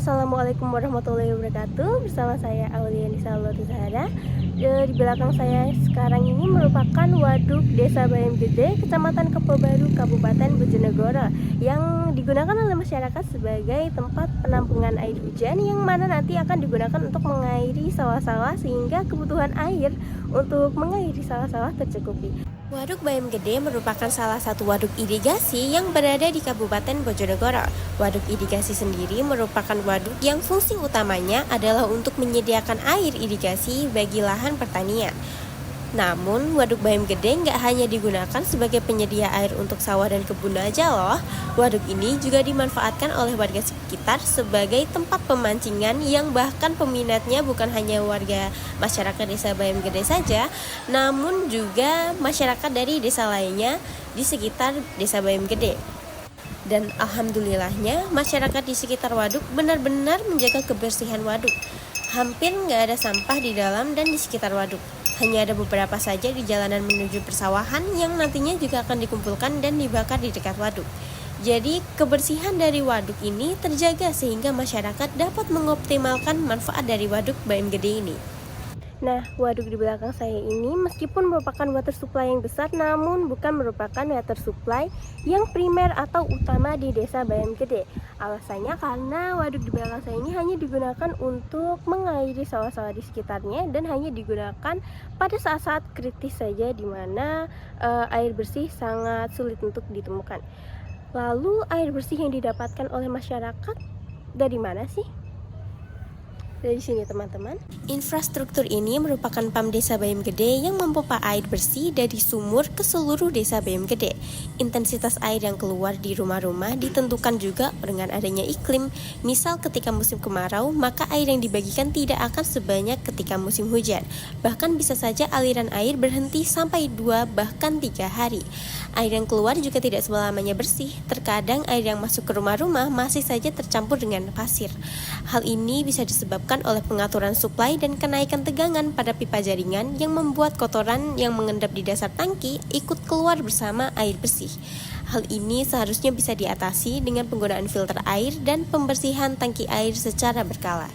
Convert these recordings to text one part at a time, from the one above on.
Assalamualaikum warahmatullahi wabarakatuh. Bersama saya Aulianisa Zahara. Di belakang saya sekarang ini merupakan waduk Desa Bayam Gede, Kecamatan Kepobaru, Kabupaten Bojonegoro, yang digunakan oleh masyarakat sebagai tempat penampungan air hujan, yang mana nanti akan digunakan untuk mengairi sawah-sawah sehingga kebutuhan air untuk mengairi sawah-sawah tercukupi. Waduk Bayam Gede merupakan salah satu waduk irigasi yang berada di Kabupaten Bojonegoro. Waduk irigasi sendiri merupakan waduk yang fungsi utamanya adalah untuk menyediakan air irigasi bagi lahan pertanian. Namun, Waduk Bayam Gede nggak hanya digunakan sebagai penyedia air untuk sawah dan kebun aja loh. Waduk ini juga dimanfaatkan oleh warga sekitar sebagai tempat pemancingan, yang bahkan peminatnya bukan hanya warga masyarakat Desa Bayam Gede saja, namun juga masyarakat dari desa lainnya di sekitar Desa Bayam Gede. Dan alhamdulillahnya, masyarakat di sekitar waduk benar-benar menjaga kebersihan waduk. Hampir nggak ada sampah di dalam dan di sekitar waduk. Hanya ada beberapa saja di jalanan menuju persawahan yang nantinya juga akan dikumpulkan dan dibakar di dekat waduk. Jadi kebersihan dari waduk ini terjaga sehingga masyarakat dapat mengoptimalkan manfaat dari Waduk Bayam Gede ini. Nah, waduk di belakang saya ini meskipun merupakan water supply yang besar, namun bukan merupakan water supply yang primer atau utama di Desa Bayam Gede. Alasannya karena waduk di belakang saya ini hanya digunakan untuk mengairi sawah-sawah di sekitarnya, dan hanya digunakan pada saat-saat kritis saja di mana air bersih sangat sulit untuk ditemukan. Lalu air bersih yang didapatkan oleh masyarakat dari mana sih? Dari sini teman-teman. Infrastruktur ini merupakan PAM Desa Bayam Gede yang memompa air bersih dari sumur ke seluruh Desa Bayam Gede. Intensitas air yang keluar di rumah-rumah ditentukan juga dengan adanya iklim. Misal ketika musim kemarau, maka air yang dibagikan tidak akan sebanyak ketika musim hujan. Bahkan bisa saja aliran air berhenti sampai 2 bahkan 3 hari. Air yang keluar juga tidak selamanya bersih. Terkadang air yang masuk ke rumah-rumah masih saja tercampur dengan pasir. Hal ini bisa disebabkan oleh pengaturan suplai dan kenaikan tegangan pada pipa jaringan yang membuat kotoran yang mengendap di dasar tangki ikut keluar bersama air bersih. Hal ini seharusnya bisa diatasi dengan penggunaan filter air dan pembersihan tangki air secara berkala.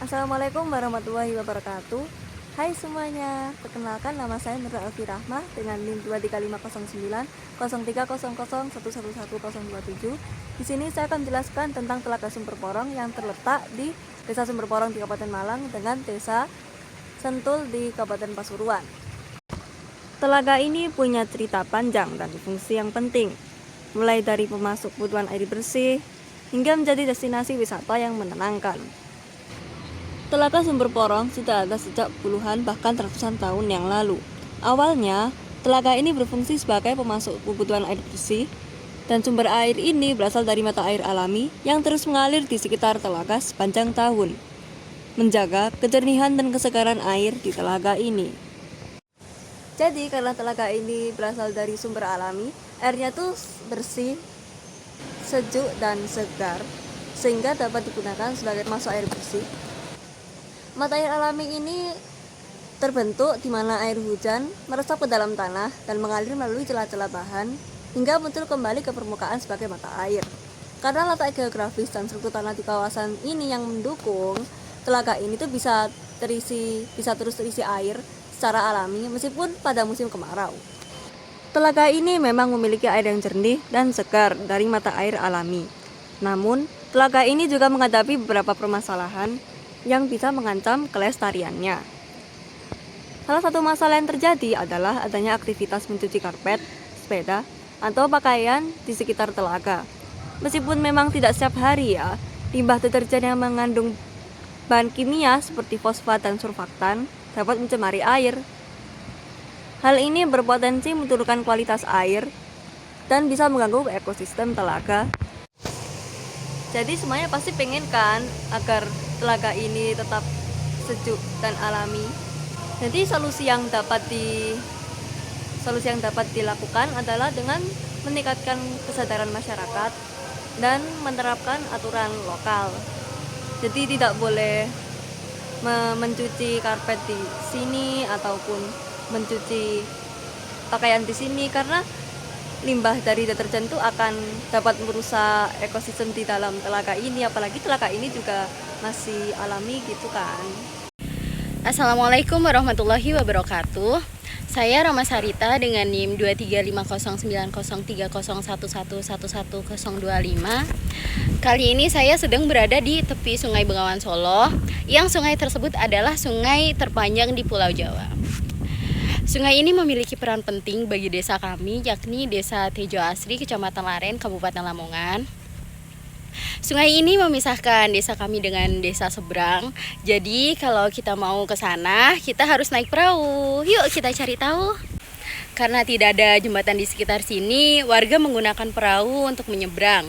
Assalamualaikum warahmatullahi wabarakatuh. Hai semuanya, perkenalkan nama saya Nurul Alfi Rahmah dengan NIM 23509 0300111127. Di sini saya akan menjelaskan tentang Telaga Sumber Porong yang terletak di Desa Sumber Porong di Kabupaten Malang dengan Desa Sentul di Kabupaten Pasuruan. Telaga ini punya cerita panjang dan fungsi yang penting, mulai dari pemasok kebutuhan air bersih hingga menjadi destinasi wisata yang menenangkan. Telaga Sumber Porong sudah ada sejak puluhan bahkan ratusan tahun yang lalu. Awalnya, telaga ini berfungsi sebagai pemasok kebutuhan air bersih, dan sumber air ini berasal dari mata air alami yang terus mengalir di sekitar telaga sepanjang tahun, menjaga kejernihan dan kesegaran air di telaga ini. Jadi karena telaga ini berasal dari sumber alami, airnya tuh bersih, sejuk, dan segar, sehingga dapat digunakan sebagai pemasok air bersih. Mata air alami ini terbentuk di mana air hujan meresap ke dalam tanah dan mengalir melalui celah-celah bahan hingga muncul kembali ke permukaan sebagai mata air. Karena letak geografis dan struktur tanah di kawasan ini yang mendukung, telaga ini tuh bisa terus terisi air secara alami meskipun pada musim kemarau. Telaga ini memang memiliki air yang jernih dan segar dari mata air alami. Namun, telaga ini juga menghadapi beberapa permasalahan yang bisa mengancam kelestariannya. Salah satu masalah yang terjadi adalah adanya aktivitas mencuci karpet, sepeda, atau pakaian di sekitar telaga. Meskipun memang tidak setiap hari ya, limbah deterjen yang mengandung bahan kimia seperti fosfat dan surfaktan dapat mencemari air. Hal ini berpotensi menurunkan kualitas air dan bisa mengganggu ekosistem telaga. Jadi semuanya pasti pengen kan agar telaga ini tetap sejuk dan alami. Jadi solusi yang dapat dilakukan adalah dengan meningkatkan kesadaran masyarakat dan menerapkan aturan lokal. Jadi tidak boleh mencuci karpet di sini ataupun mencuci pakaian di sini, karena limbah dari deterjen itu akan dapat merusak ekosistem di dalam telaga ini, apalagi telaga ini juga masih alami gitu kan. Assalamualaikum warahmatullahi wabarakatuh. Saya Rama Sarita dengan NIM 235090301111125. Kali ini saya sedang berada di tepi Sungai Bengawan Solo, yang sungai tersebut adalah sungai terpanjang di Pulau Jawa. Sungai ini memiliki peran penting bagi desa kami, yakni Desa Tejo Asri, Kecamatan Laren, Kabupaten Lamongan. Sungai ini memisahkan desa kami dengan desa seberang. Jadi kalau kita mau ke sana, kita harus naik perahu. Yuk kita cari tahu. Karena tidak ada jembatan di sekitar sini, warga menggunakan perahu untuk menyeberang.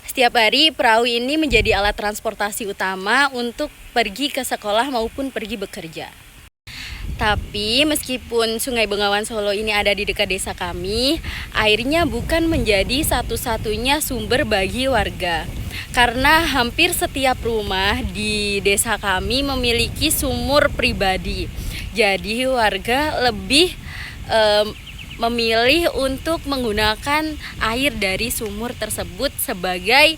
Setiap hari perahu ini menjadi alat transportasi utama untuk pergi ke sekolah maupun pergi bekerja. Tapi meskipun Sungai Bengawan Solo ini ada di dekat desa kami, airnya bukan menjadi satu-satunya sumber bagi warga. Karena hampir setiap rumah di desa kami memiliki sumur pribadi. Jadi warga lebih memilih untuk menggunakan air dari sumur tersebut sebagai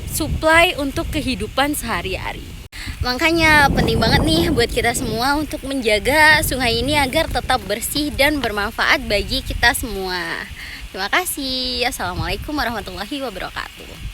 suplai untuk kehidupan sehari-hari. Makanya penting banget nih buat kita semua untuk menjaga sungai ini agar tetap bersih dan bermanfaat bagi kita semua. Terima kasih. Assalamualaikum warahmatullahi wabarakatuh.